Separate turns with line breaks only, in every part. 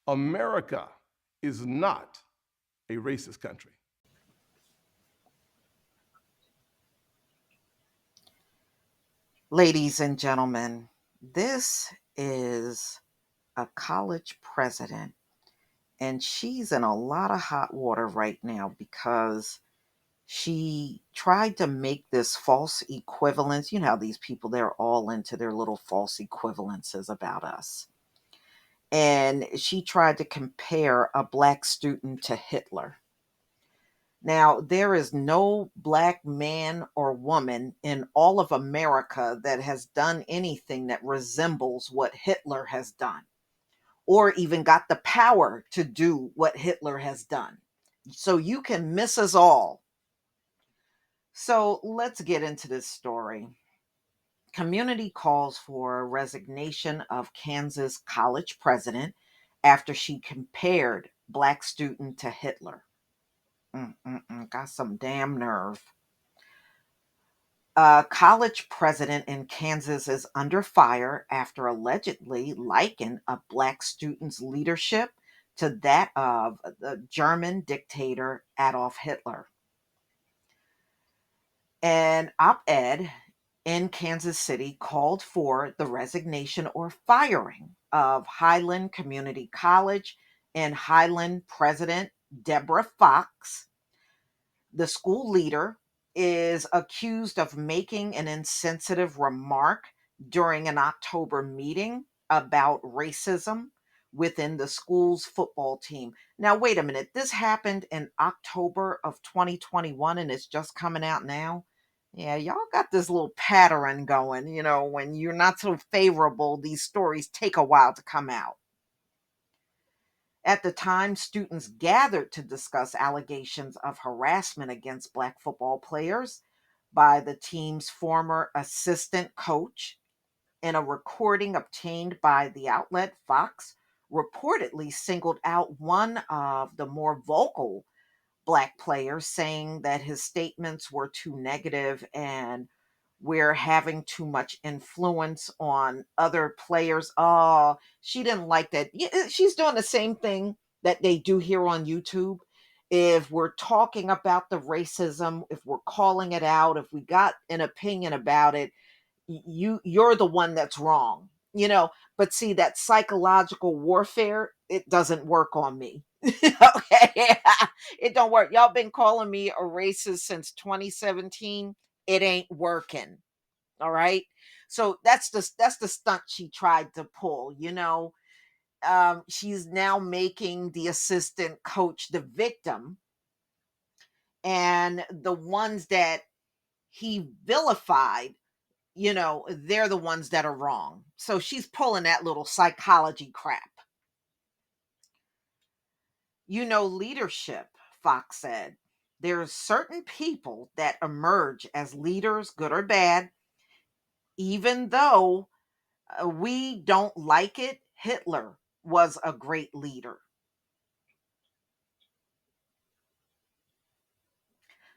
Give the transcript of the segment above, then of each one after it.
America is not a racist country.
Ladies and gentlemen, this is a college president, and she's in a lot of hot water right now because she tried to make this false equivalence. You know how these people, they're all into their little false equivalences about us. And she tried to compare a black student to Hitler. Now, there is no black man or woman in all of America that has done anything that resembles what Hitler has done, or even got the power to do what Hitler has done. So you can miss us all. So let's get into this story. Community calls for resignation of Kansas college president after she compared black student to Hitler. Got some damn nerve. A college president in Kansas is under fire after allegedly likened a black student's leadership to that of the German dictator Adolf Hitler. An op ed in Kansas City called for the resignation or firing of Highland Community College and Highland president Deborah Fox. The school leader is accused of making an insensitive remark during an October meeting about racism within the school's football team. Now, wait a minute. This happened in October of 2021 and it's just coming out now. Yeah, y'all got this little pattern going. When you're not so favorable, these stories take a while to come out. At the time, students gathered to discuss allegations of harassment against Black football players by the team's former assistant coach. In a recording obtained by the outlet Fox, reportedly singled out one of the more vocal Black players, saying that his statements were too negative and we're having too much influence on other players. Oh, she didn't like that. Yeah, she's doing the same thing that they do here on YouTube. If we're talking about the racism, if we're calling it out, if we got an opinion about it, you're the one that's wrong. But see, that psychological warfare, it doesn't work on me. Okay. It don't work. Y'all been calling me a racist since 2017. It ain't working. All right. So that's the stunt she tried to pull. She's now making the assistant coach the victim, and the ones that he vilified, they're the ones that are wrong. So she's pulling that little psychology crap. Leadership, Fox said. There's certain people that emerge as leaders, good or bad, even though we don't like it. Hitler was a great leader.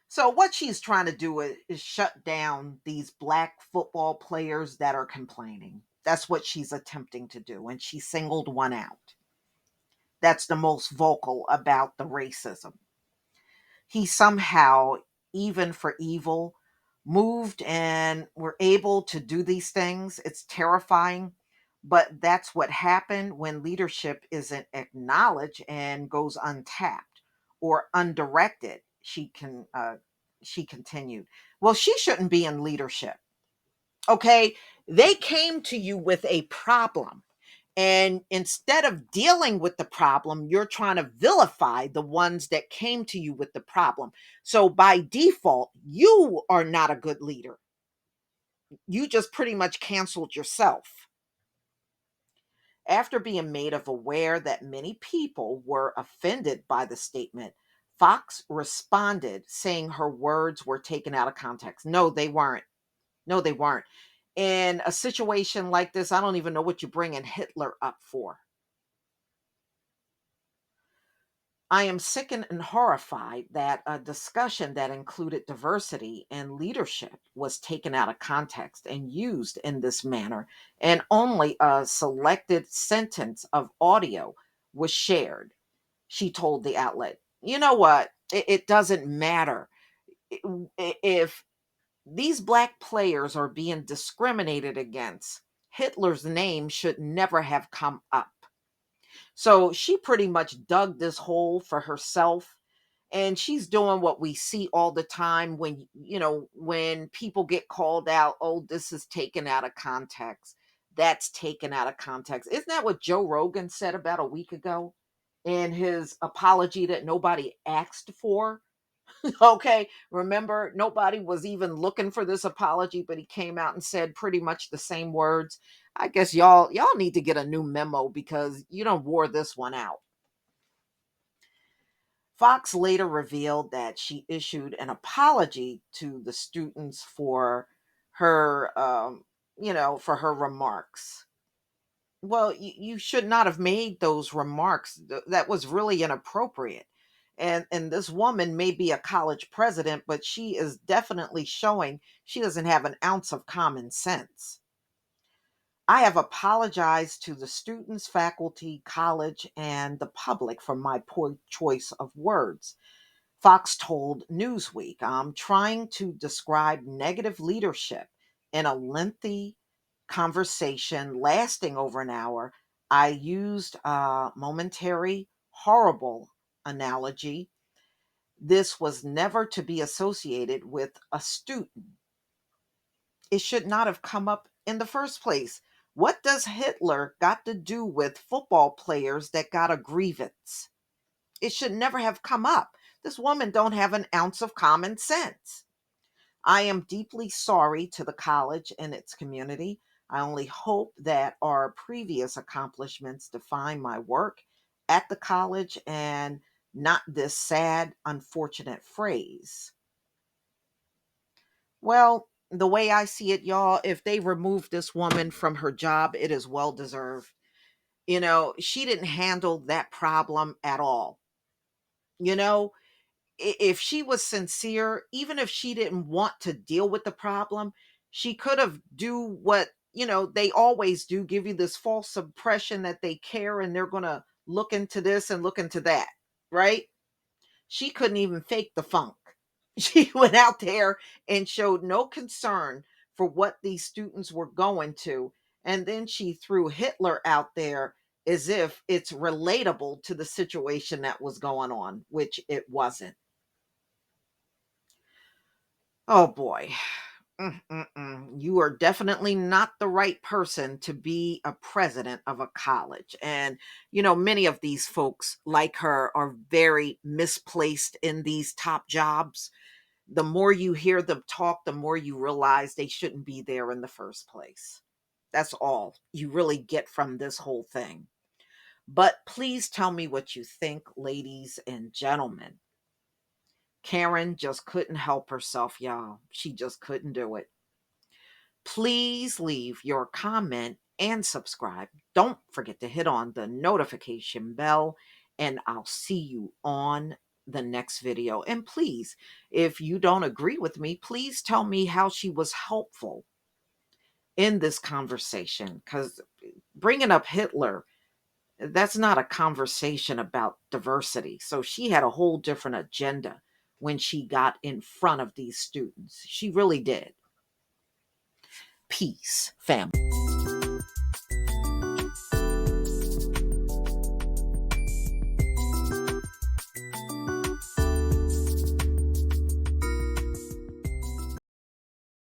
So what she's trying to do is shut down these black football players that are complaining. That's what she's attempting to do, and she singled one out. That's the most vocal about the racism. He somehow, even for evil, moved and were able to do these things. It's terrifying, but that's what happened when leadership isn't acknowledged and goes untapped or undirected. She continued. Well, she shouldn't be in leadership. Okay, they came to you with a problem. And instead of dealing with the problem, you're trying to vilify the ones that came to you with the problem. So by default, you are not a good leader. You just pretty much canceled yourself. After being made of aware that many people were offended by the statement, Fox responded saying her words were taken out of context. No, they weren't. No, they weren't. In a situation like this, I don't even know what you're bringing Hitler up for. I am sickened and horrified that a discussion that included diversity and leadership was taken out of context and used in this manner, and only a selected sentence of audio was shared. She told the outlet, you know what? It doesn't matter. If these black players are being discriminated against, Hitler's name should never have come up. So she pretty much dug this hole for herself, and she's doing what we see all the time when when people get called out. Oh, this is taken out of context. That's taken out of context. Isn't that what Joe Rogan said about a week ago in his apology that nobody asked for? Okay, remember, nobody was even looking for this apology, but he came out and said pretty much the same words. I guess y'all need to get a new memo because you don't wore this one out. Fox later revealed that she issued an apology to the students for her for her remarks. Well, you should not have made those remarks. That was really inappropriate. And this woman may be a college president, but she is definitely showing she doesn't have an ounce of common sense. I have apologized to the students, faculty, college, and the public for my poor choice of words. Fox told Newsweek, I'm trying to describe negative leadership in a lengthy conversation lasting over an hour. I used a momentary, horrible analogy. This was never to be associated with a student. It should not have come up in the first place. What does Hitler got to do with football players that got a grievance? It should never have come up. This woman don't have an ounce of common sense. I am deeply sorry to the college and its community. I only hope that our previous accomplishments define my work at the college and not this sad, unfortunate phrase. Well, the way I see it, y'all, if they remove this woman from her job, it is well deserved. She didn't handle that problem at all. You know, if she was sincere, even if she didn't want to deal with the problem, she could have do what, they always do, give you this false impression that they care and they're going to look into this and look into that, right? She couldn't even fake the funk. She went out there and showed no concern for what these students were going to. And then she threw Hitler out there as if it's relatable to the situation that was going on, which it wasn't. Oh boy. You are definitely not the right person to be a president of a college. And, many of these folks like her are very misplaced in these top jobs. The more you hear them talk, the more you realize they shouldn't be there in the first place. That's all you really get from this whole thing. But please tell me what you think, ladies and gentlemen. Karen just couldn't help herself, y'all. She just couldn't do it. Please leave your comment and subscribe. Don't forget to hit on the notification bell, and I'll see you on the next video. And please, if you don't agree with me, please tell me how she was helpful in this conversation, because bringing up Hitler, that's not a conversation about diversity. So she had a whole different agenda when she got in front of these students. She really did. Peace, family.